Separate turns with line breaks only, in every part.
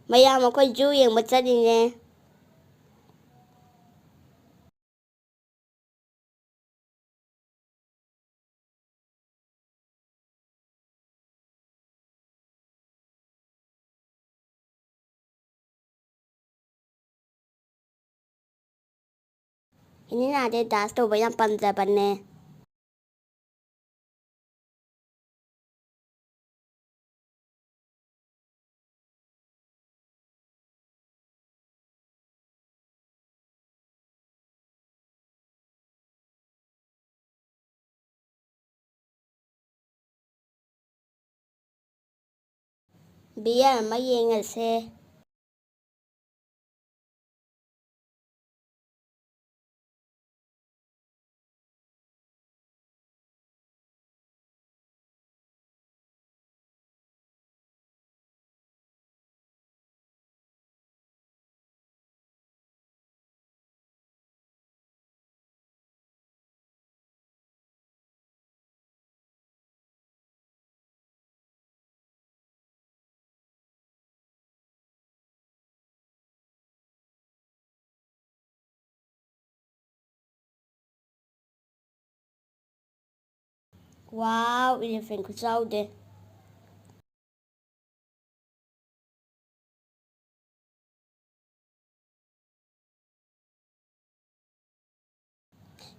ꯃꯌꯥꯝ ꯑꯩꯈꯣꯏ ꯖꯨ ꯌꯦꯡꯕ ꯆꯠꯂꯤꯅꯦ꯫ ꯍꯦꯂꯤꯅꯥꯗꯤ ꯗꯥꯟꯁ ꯇꯧꯕ ꯌꯥꯝ ꯄꯥꯝꯖꯕꯅꯦ꯫ ꯕꯤꯌꯔ ꯑꯃ ꯌꯦꯡꯉꯁꯦ꯫ ꯋꯥꯎ ꯏꯂꯤꯐꯦꯟ ꯈꯨꯆꯥꯎꯗꯤ꯫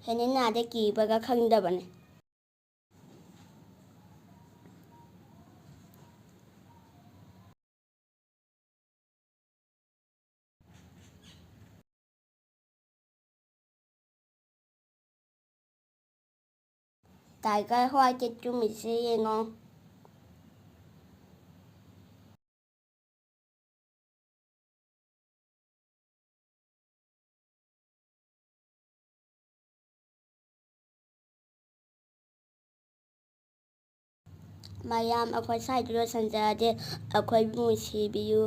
ꯍꯦꯂꯤꯅꯥꯗꯤ ꯀꯤꯕꯒ ꯈꯪꯗꯕꯅꯦ꯫ ꯇꯥꯏꯒꯔ ꯍ꯭ꯋꯥꯏꯠꯇꯤ ꯇꯨꯝꯃꯤꯁꯦ ꯌꯦꯡꯉꯣ꯫ ꯃꯌꯥꯝ ꯑꯩꯈꯣꯏ ꯁ꯭ꯋꯥꯏꯗ ꯂꯣꯏꯁꯤꯟꯖꯔꯗꯤ ꯑꯩꯈꯣꯏꯕꯨ ꯅꯨꯡꯁꯤꯕꯤꯌꯨ꯫